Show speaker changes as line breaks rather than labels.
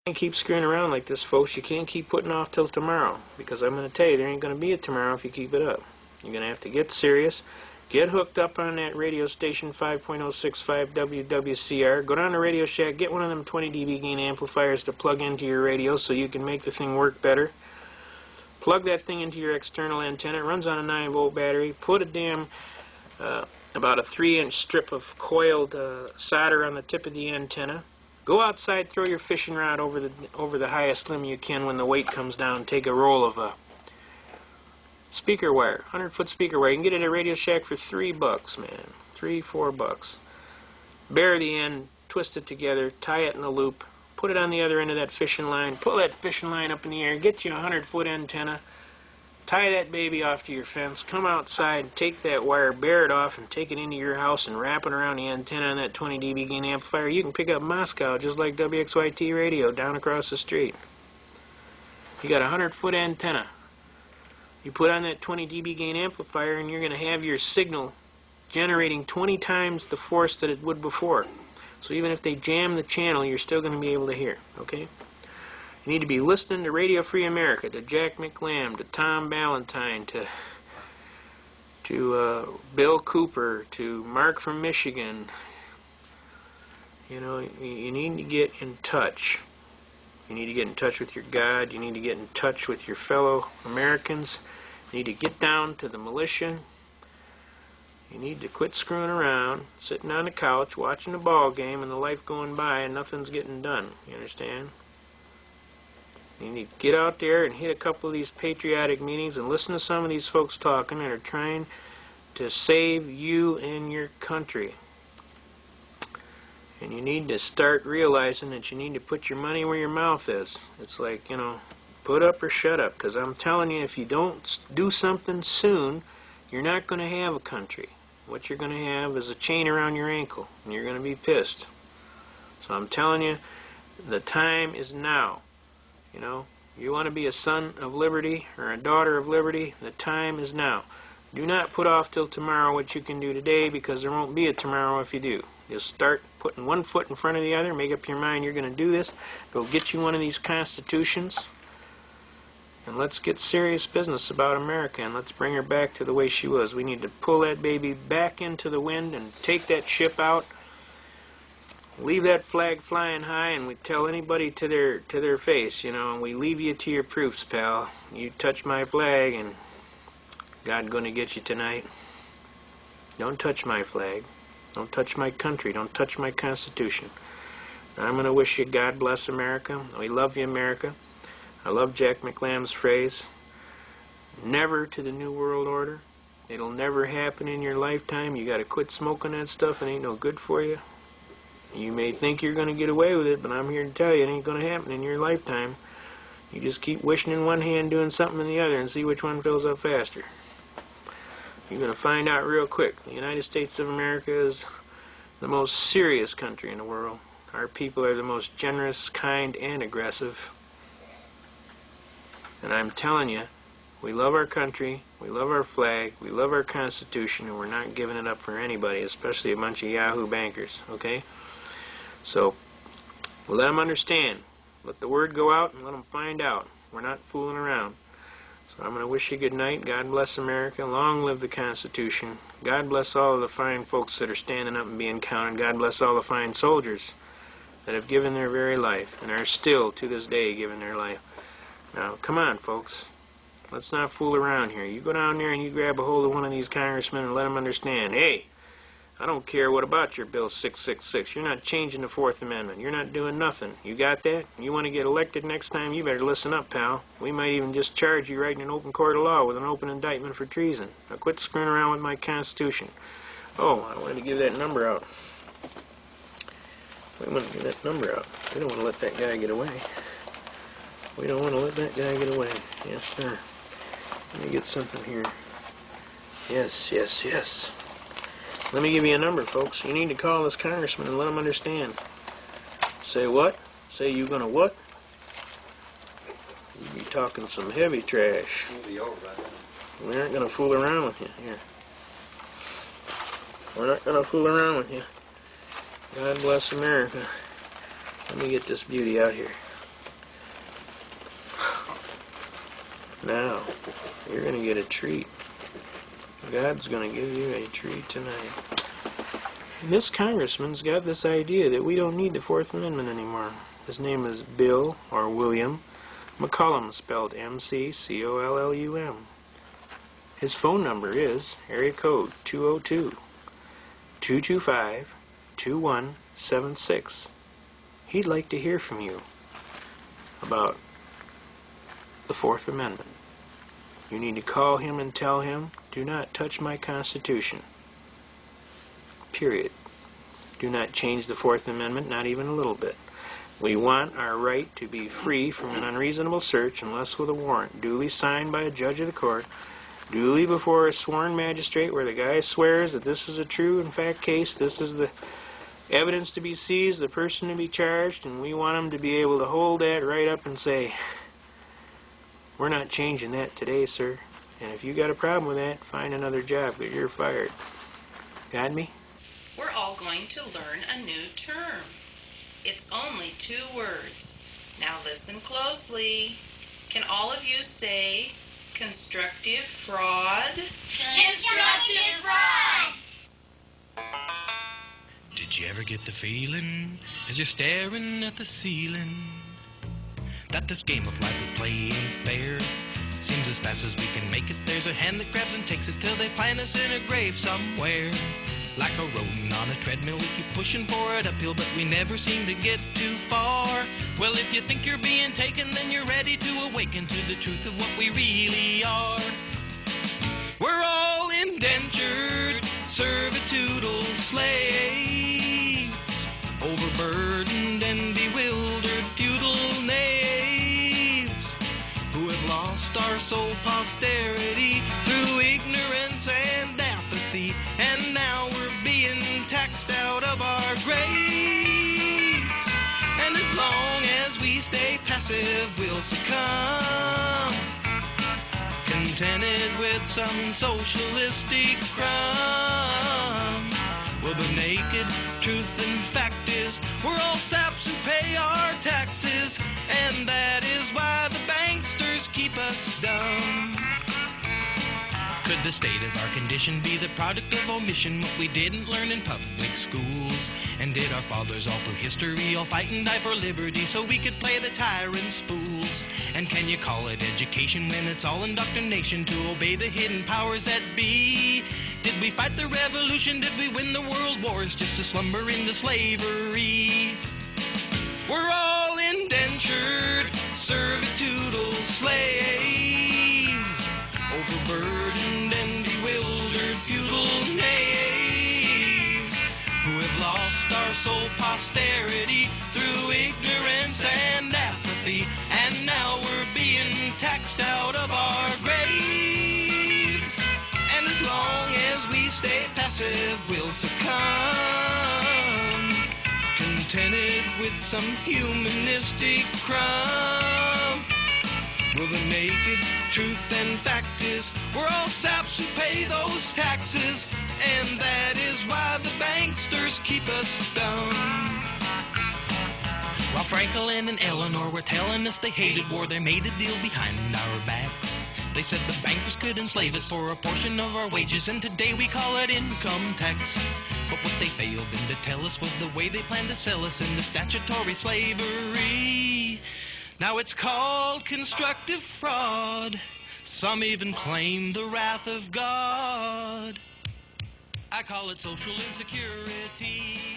Can't keep screwing around like this, folks. You can't keep putting off till tomorrow, because I'm going to tell you, there ain't going to be a tomorrow if you keep it up. You're going to have to get serious. Get hooked up on that radio station 5.065 WWCR. Go down to Radio Shack, get one of them 20 dB gain amplifiers to plug into your radio so you can make the thing work better. Plug that thing into your external antenna. It runs on a 9-volt battery. Put a damn about a 3-inch strip of coiled solder on the tip of the antenna. Go outside, throw your fishing rod over the highest limb you can when the weight comes down. Take a roll of speaker wire, 100-foot speaker wire. You can get it at Radio Shack for $3, man. $3-4. Bare the end, twist it together, tie it in a loop, put it on the other end of that fishing line, pull that fishing line up in the air, get you a 100-foot antenna, tie that baby off to your fence, come outside, take that wire, bear it off, and take it into your house and wrap it around the antenna on that 20 dB gain amplifier. You can pick up Moscow just like WXYT radio down across the street. You got a 100-foot antenna. You put on that 20 dB gain amplifier and you're going to have your signal generating 20 times the force that it would before. So even if they jam the channel, you're still going to be able to hear, okay? You need to be listening to Radio Free America, to Jack McLam, to Tom Ballantyne, to Bill Cooper, to Mark from Michigan. You know, you need to get in touch. You need to get in touch with your God. You need to get in touch with your fellow Americans. You need to get down to the militia. You need to quit screwing around, sitting on the couch, watching the ball game and the life going by and nothing's getting done. You understand? You need to get out there and hit a couple of these patriotic meetings and listen to some of these folks talking that are trying to save you and your country. And you need to start realizing that you need to put your money where your mouth is. It's like, you know, put up or shut up. Because I'm telling you, if you don't do something soon, you're not going to have a country. What you're going to have is a chain around your ankle, and you're going to be pissed. So I'm telling you, the time is now. You know, you want to be a son of liberty or a daughter of liberty, the time is now. Do not put off till tomorrow what you can do today, because there won't be a tomorrow if you do. Just start putting one foot in front of the other, make up your mind you're going to do this, go get you one of these constitutions, and let's get serious business about America, and let's bring her back to the way she was. We need to pull that baby back into the wind and take that ship out, leave that flag flying high, and we tell anybody to their face, you know, and we leave you to your proofs, pal. You touch my flag, and God's going to get you tonight. Don't touch my flag. Don't touch my country. Don't touch my Constitution. I'm going to wish you God bless America. We love you, America. I love Jack McLam's phrase, never to the New World Order. It'll never happen in your lifetime. You got to quit smoking that stuff. It ain't no good for you. You may think you're going to get away with it, but I'm here to tell you it ain't going to happen in your lifetime. You just keep wishing in one hand, doing something in the other, and see which one fills up faster. You're going to find out real quick. The United States of America is the most serious country in the world. Our people are the most generous, kind, and aggressive. And I'm telling you, we love our country, we love our flag, we love our Constitution, and we're not giving it up for anybody, especially a bunch of Yahoo bankers, okay? So, we'll let them understand. Let the word go out and let them find out. We're not fooling around. So I'm going to wish you good night. God bless America. Long live the Constitution. God bless all of the fine folks that are standing up and being counted. God bless all the fine soldiers that have given their very life and are still, to this day, giving their life. Now, come on, folks. Let's not fool around here. You go down there and you grab a hold of one of these congressmen and let them understand, hey, I don't care what about your Bill 666. You're not changing the Fourth Amendment. You're not doing nothing. You got that? You want to get elected next time? You better listen up, pal. We might even just charge you right in an open court of law with an open indictment for treason. Now quit screwing around with my Constitution. Oh, I wanted to give that number out. We want to give that number out. We don't want to let that guy get away. We don't want to let that guy get away. Yes, sir. Let me get something here. Yes, yes, yes. Let me give you a number, folks. You need to call this congressman and let him understand. Say what? Say you gonna what? You be talking some heavy trash. We aren't gonna fool around with you. Here. We're not gonna fool around with you. God bless America. Let me get this beauty out here. Now, you're going to get a treat. God's going to give you a treat tonight. This congressman's got this idea that we don't need the Fourth Amendment anymore. His name is Bill, or William, McCollum, spelled M-C-C-O-L-L-U-M. His phone number is area code 202-225-2176. He'd like to hear from you about the Fourth Amendment. You need to call him and tell him, do not touch my Constitution. Period. Do not change the Fourth Amendment, not even a little bit. We want our right to be free from an unreasonable search unless with a warrant, duly signed by a judge of the court, duly before a sworn magistrate where the guy swears that this is a true and fact case, this is the evidence to be seized, the person to be charged, and we want him to be able to hold that right up and say, we're not changing that today, sir. And if you got a problem with that, find another job, because you're fired. Got me?
We're all going to learn a new term. It's only 2 words. Now listen closely. Can all of you say constructive fraud?
Constructive fraud!
Did you ever get the feeling as you're staring at the ceiling that this game of life we play ain't fair? Seems as fast as we can make it, there's a hand that grabs and takes it till they plant us in a grave somewhere. Like a rodent on a treadmill, we keep pushing for it uphill, but we never seem to get too far. Well, if you think you're being taken, then you're ready to awaken to the truth of what we really are. We're all indentured, servitudal slaves, overburdened and bewildered feudal knaves, who have lost our sole posterity through ignorance and apathy, and now we're being taxed out of our graves. And as long as we stay passive, we'll succumb, contented with some socialistic crumb. Well, the naked truth and fact is we're all saps who pay our taxes, and that is why the banksters keep us dumb. Could the state of our condition be the product of omission, what we didn't learn in public schools? And did our fathers all through history all fight and die for liberty so we could play the tyrants fools? And can you call it education when it's all indoctrination to obey the hidden powers that be? Did we fight the revolution? Did we win the world wars just to slumber into slavery? We're all indentured, servitudal slaves, overburdened and bewildered feudal knaves, who have lost our sole posterity through ignorance and apathy, and now we're being taxed out of our graves. And as long as we stay passive, we'll succumb, contented with some humanistic crumb. Well, the naked truth and fact is we're all saps who pay those taxes, and that is why the banksters keep us dumb. While Franklin and Eleanor were telling us they hated war, they made a deal behind our backs. They said the bankers could enslave us for a portion of our wages, and today we call it income tax. But what they failed in to tell us was the way they planned to sell us into statutory slavery. Now it's called constructive fraud. Some even claim the wrath of God. I call it social insecurity.